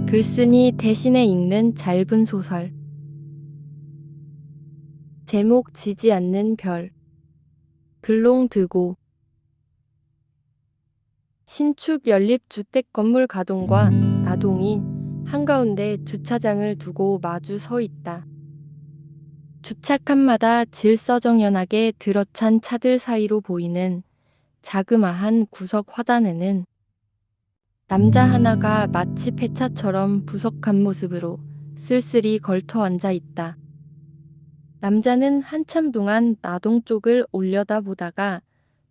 글쓴이 대신에 읽는 짧은 소설. 제목 지지 않는 별. 글롱드고. 신축 연립주택 건물 가동과 나동이 한가운데 주차장을 두고 마주 서 있다. 주차칸마다 질서정연하게 들어찬 차들 사이로 보이는 자그마한 구석 화단에는 남자 하나가 마치 폐차처럼 부석한 모습으로 쓸쓸히 걸터 앉아 있다. 남자는 한참 동안 나동 쪽을 올려다보다가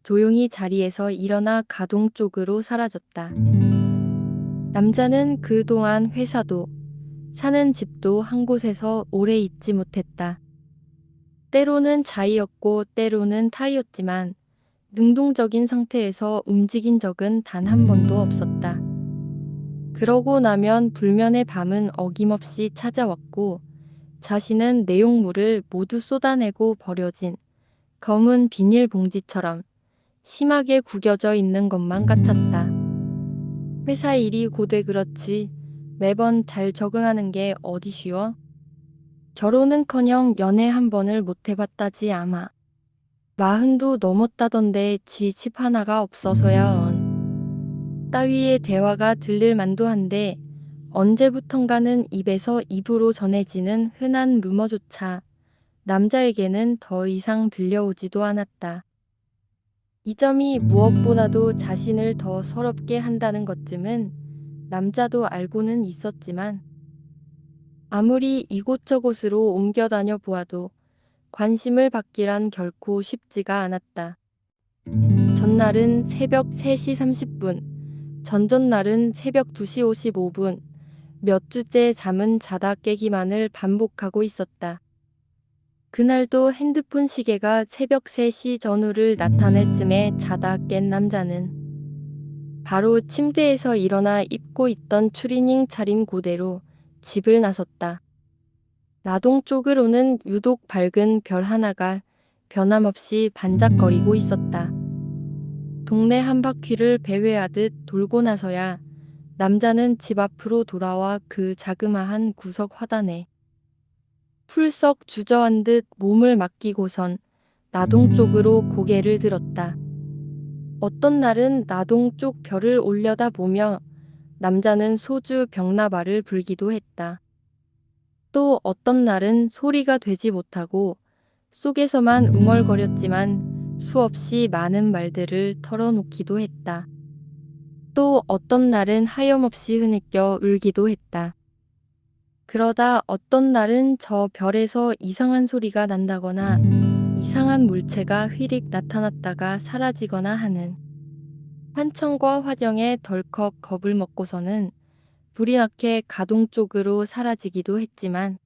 조용히 자리에서 일어나 가동 쪽으로 사라졌다. 남자는 그동안 회사도 사는 집도 한 곳에서 오래 있지 못했다. 때로는 자이었고 때로는 타이었지만 능동적인 상태에서 움직인 적은 단 한 번도 없었다. 그러고 나면 불면의 밤은 어김없이 찾아왔고 자신은 내용물을 모두 쏟아내고 버려진 검은 비닐봉지처럼 심하게 구겨져 있는 것만 같았다. 회사 일이 고돼 그렇지 매번 잘 적응하는 게 어디 쉬워? 결혼은커녕 연애 한 번을 못 해봤다지 아마. 40도 넘었다던데 지 집 하나가 없어서야 따위의 대화가 들릴 만도 한데 언제부턴가는 입에서 입으로 전해지는 흔한 루머조차 남자에게는 더 이상 들려오지도 않았다. 이 점이 무엇보다도 자신을 더 서럽게 한다는 것쯤은 남자도 알고는 있었지만 아무리 이곳저곳으로 옮겨 다녀 보아도 관심을 받기란 결코 쉽지가 않았다. 전날은 새벽 3시 30분, 전전날은 새벽 2시 55분, 몇 주째 잠은 자다 깨기만을 반복하고 있었다. 그날도 핸드폰 시계가 새벽 3시 전후를 나타낼 쯤에 자다 깬 남자는 바로 침대에서 일어나 입고 있던 추리닝 차림 그대로 집을 나섰다. 나동 쪽으로는 유독 밝은 별 하나가 변함없이 반짝거리고 있었다. 동네 한 바퀴를 배회하듯 돌고 나서야 남자는 집 앞으로 돌아와 그 자그마한 구석 화단에 풀썩 주저앉은 듯 몸을 맡기고선 나동 쪽으로 고개를 들었다. 어떤 날은 나동 쪽 별을 올려다보며 남자는 소주 병나발을 불기도 했다. 또 어떤 날은 소리가 되지 못하고 속에서만 웅얼거렸지만 수없이 많은 말들을 털어놓기도 했다. 또 어떤 날은 하염없이 흐느껴 울기도 했다. 그러다 어떤 날은 저 별에서 이상한 소리가 난다거나 이상한 물체가 휘릭 나타났다가 사라지거나 하는 환청과 화경에 덜컥 겁을 먹고서는 불이 나게 가동 쪽으로 사라지기도 했지만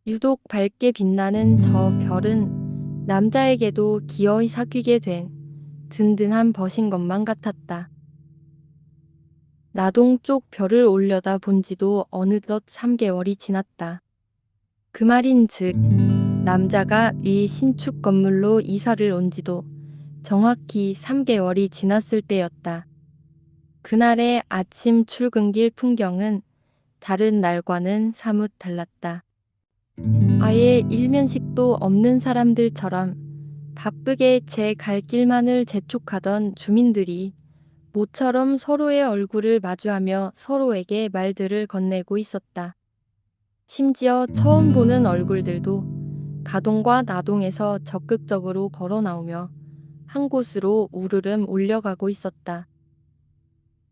유독 밝게 빛나는 저 별은 남자에게도 기어이 사귀게 된 든든한 벗인 것만 같았다. 나동 쪽 별을 올려다 본 지도 어느덧 3개월이 지났다. 그 말인즉 남자가 이 신축 건물로 이사를 온 지도 정확히 3개월이 지났을 때였다. 그날의 아침 출근길 풍경은 다른 날과는 사뭇 달랐다. 아예 일면식도 없는 사람들처럼 바쁘게 제 갈 길만을 재촉하던 주민들이 모처럼 서로의 얼굴을 마주하며 서로에게 말들을 건네고 있었다. 심지어 처음 보는 얼굴들도 가동과 나동에서 적극적으로 걸어 나오며 한 곳으로 우르르 올려가고 있었다.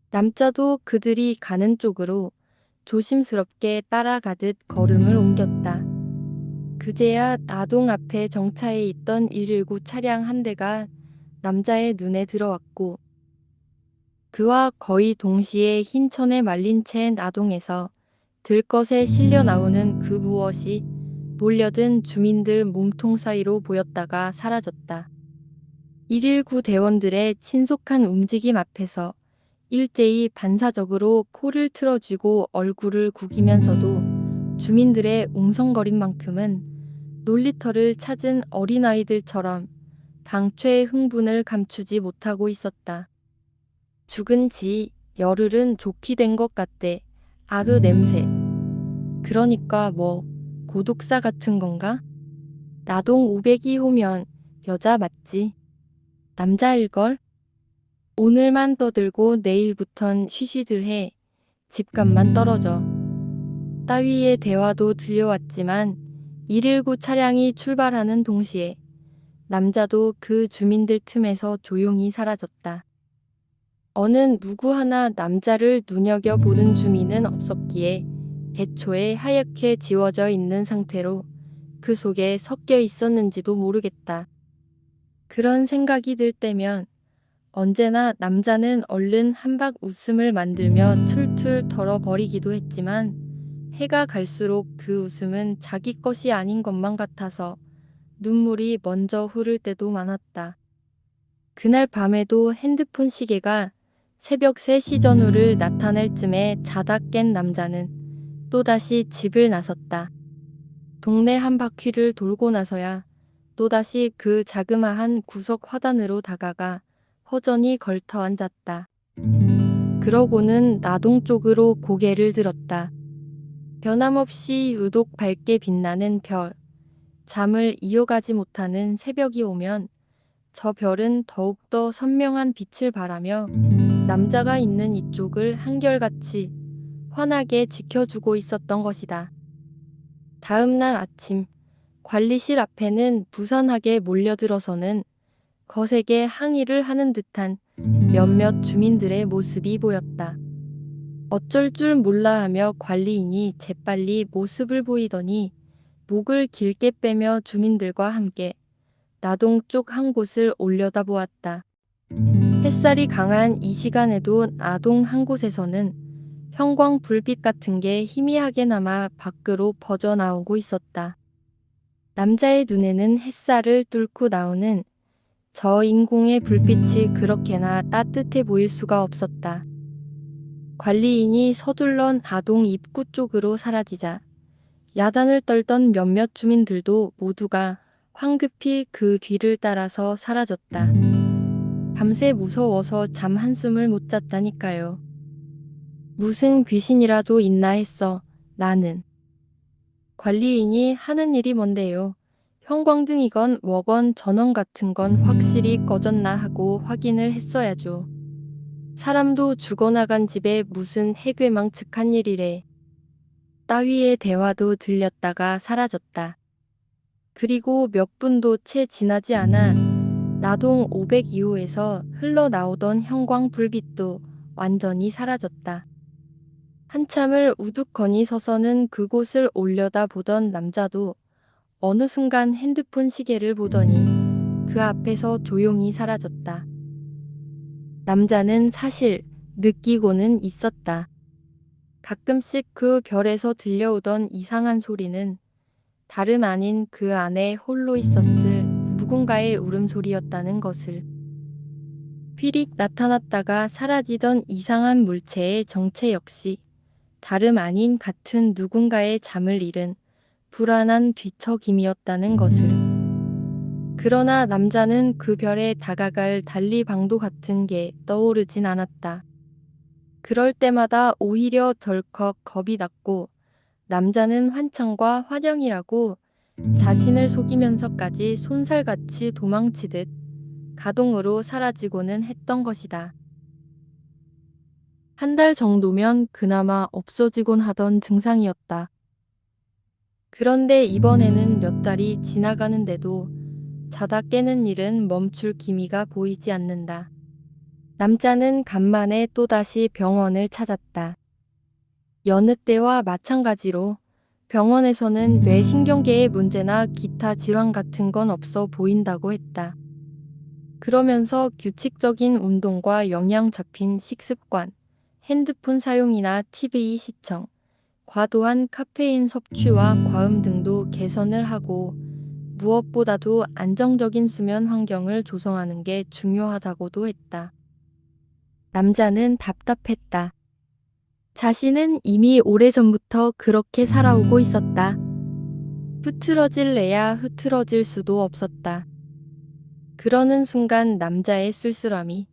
남자도 그들이 가는 쪽으로 조심스럽게 따라가듯 걸음을 옮겼다. 그제야 나동 앞에 정차해 있던 119 차량 한 대가 남자의 눈에 들어왔고 그와 거의 동시에 흰 천에 말린 채 나동에서 들것에 실려 나오는 그 무엇이 몰려든 주민들 몸통 사이로 보였다가 사라졌다. 119 대원들의 신속한 움직임 앞에서 일제히 반사적으로 코를 틀어쥐고 얼굴을 구기면서도 주민들의 웅성거림만큼은 놀리터를 찾은 어린아이들처럼 당최의 흥분을 감추지 못하고 있었다. 죽은 지 열흘은 좋게 된 것 같대. 아그 냄새. 그러니까 뭐 고독사 같은 건가? 나동 502호면 여자 맞지? 남자일걸? 오늘만 떠들고 내일부턴 쉬쉬들해. 집값만 떨어져. 따위의 대화도 들려왔지만 119 차량이 출발하는 동시에 남자도 그 주민들 틈에서 조용히 사라졌다. 어느 누구 하나 남자를 눈여겨보는 주민은 없었기에 애초에 하얗게 지워져 있는 상태로 그 속에 섞여 있었는지도 모르겠다. 그런 생각이 들 때면 언제나 남자는 얼른 한박 웃음을 만들며 툴툴 털어버리기도 했지만 해가 갈수록 그 웃음은 자기 것이 아닌 것만 같아서 눈물이 먼저 흐를 때도 많았다. 그날 밤에도 핸드폰 시계가 새벽 3시 전후를 나타낼 쯤에 자다 깬 남자는 또다시 집을 나섰다. 동네 한 바퀴를 돌고 나서야 또다시 그 자그마한 구석 화단으로 다가가 허전히 걸터 앉았다. 그러고는 나동 쪽으로 고개를 들었다. 변함없이 유독 밝게 빛나는 별, 잠을 이어가지 못하는 새벽이 오면 저 별은 더욱더 선명한 빛을 발하며 남자가 있는 이쪽을 한결같이 환하게 지켜주고 있었던 것이다. 다음 날 아침, 관리실 앞에는 부산하게 몰려들어서는 거세게 항의를 하는 듯한 몇몇 주민들의 모습이 보였다. 어쩔 줄 몰라 하며 관리인이 재빨리 모습을 보이더니 목을 길게 빼며 주민들과 함께 나동 쪽 한 곳을 올려다보았다. 햇살이 강한 이 시간에도 나동 한 곳에서는 형광 불빛 같은 게 희미하게나마 밖으로 퍼져나오고 있었다. 남자의 눈에는 햇살을 뚫고 나오는 저 인공의 불빛이 그렇게나 따뜻해 보일 수가 없었다. 관리인이 서둘러 아동 입구 쪽으로 사라지자 야단을 떨던 몇몇 주민들도 모두가 황급히 그 뒤를 따라서 사라졌다. 밤새 무서워서 잠 한숨을 못 잤다니까요. 무슨 귀신이라도 있나 했어, 나는. 관리인이 하는 일이 뭔데요. 형광등이건 뭐건 전원 같은 건 확실히 꺼졌나 하고 확인을 했어야죠. 사람도 죽어나간 집에 무슨 해괴망측한 일이래. 따위의 대화도 들렸다가 사라졌다. 그리고 몇 분도 채 지나지 않아 나동 502호에서 흘러나오던 형광 불빛도 완전히 사라졌다. 한참을 우두커니 서서는 그곳을 올려다보던 남자도 어느 순간 핸드폰 시계를 보더니 그 앞에서 조용히 사라졌다. 남자는 사실 느끼고는 있었다. 가끔씩 그 별에서 들려오던 이상한 소리는 다름 아닌 그 안에 홀로 있었을 누군가의 울음소리였다는 것을. 휘릭 나타났다가 사라지던 이상한 물체의 정체 역시 다름 아닌 같은 누군가의 잠을 잃은 불안한 뒤척임이었다는 것을. 그러나 남자는 그 별에 다가갈 달리 방도 같은 게 떠오르진 않았다. 그럴 때마다 오히려 덜컥 겁이 났고 남자는 환청과 환영이라고 자신을 속이면서까지 손살같이 도망치듯 가동으로 사라지고는 했던 것이다. 한 달 정도면 그나마 없어지곤 하던 증상이었다. 그런데 이번에는 몇 달이 지나가는데도 자다 깨는 일은 멈출 기미가 보이지 않는다. 남자는 간만에 또다시 병원을 찾았다. 여느 때와 마찬가지로 병원에서는 뇌신경계의 문제나 기타 질환 같은 건 없어 보인다고 했다. 그러면서 규칙적인 운동과 영양 잡힌 식습관, 핸드폰 사용이나 TV 시청, 과도한 카페인 섭취와 과음 등도 개선을 하고 무엇보다도 안정적인 수면 환경을 조성하는 게 중요하다고도 했다. 남자는 답답했다. 자신은 이미 오래전부터 그렇게 살아오고 있었다. 흐트러질래야 흐트러질 수도 없었다. 그러는 순간 남자의 쓸쓸함이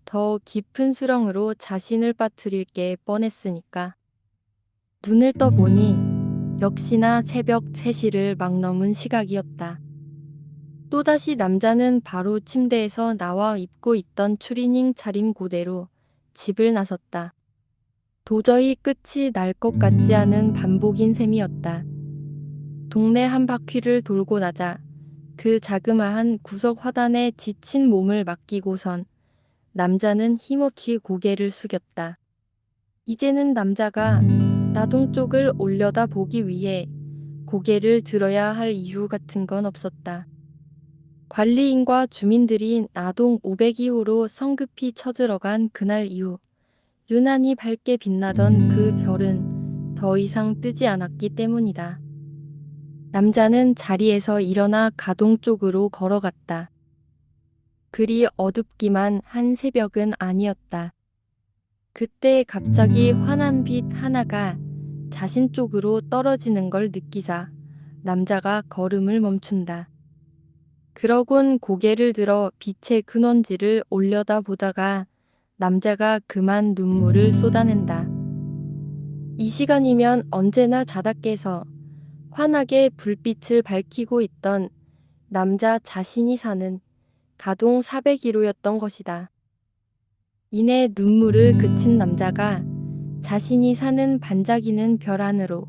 더 깊은 수렁으로 자신을 빠뜨릴 게 뻔했으니까. 눈을 떠보니 역시나 새벽 3시를 막 넘은 시각이었다. 또다시 남자는 바로 침대에서 나와 입고 있던 추리닝 차림 그대로 집을 나섰다. 도저히 끝이 날 것 같지 않은 반복인 셈이었다. 동네 한 바퀴를 돌고 나자 그 자그마한 구석 화단에 지친 몸을 맡기고선 남자는 힘없이 고개를 숙였다. 이제는 남자가 나동 쪽을 올려다 보기 위해 고개를 들어야 할 이유 같은 건 없었다. 관리인과 주민들이 나동 502호로 성급히 쳐들어간 그날 이후 유난히 밝게 빛나던 그 별은 더 이상 뜨지 않았기 때문이다. 남자는 자리에서 일어나 가동 쪽으로 걸어갔다. 그리 어둡기만 한 새벽은 아니었다. 그때 갑자기 환한 빛 하나가 자신 쪽으로 떨어지는 걸 느끼자 남자가 걸음을 멈춘다. 그러곤 고개를 들어 빛의 근원지를 올려다 보다가 남자가 그만 눈물을 쏟아낸다. 이 시간이면 언제나 자다 깨서 환하게 불빛을 밝히고 있던 남자 자신이 사는 가동 401호였던 것이다. 이내 눈물을 그친 남자가 자신이 사는 반짝이는 별 안으로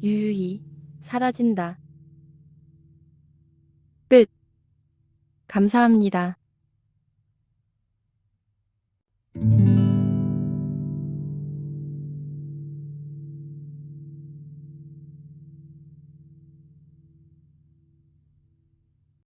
유유히 사라진다. 끝. 감사합니다.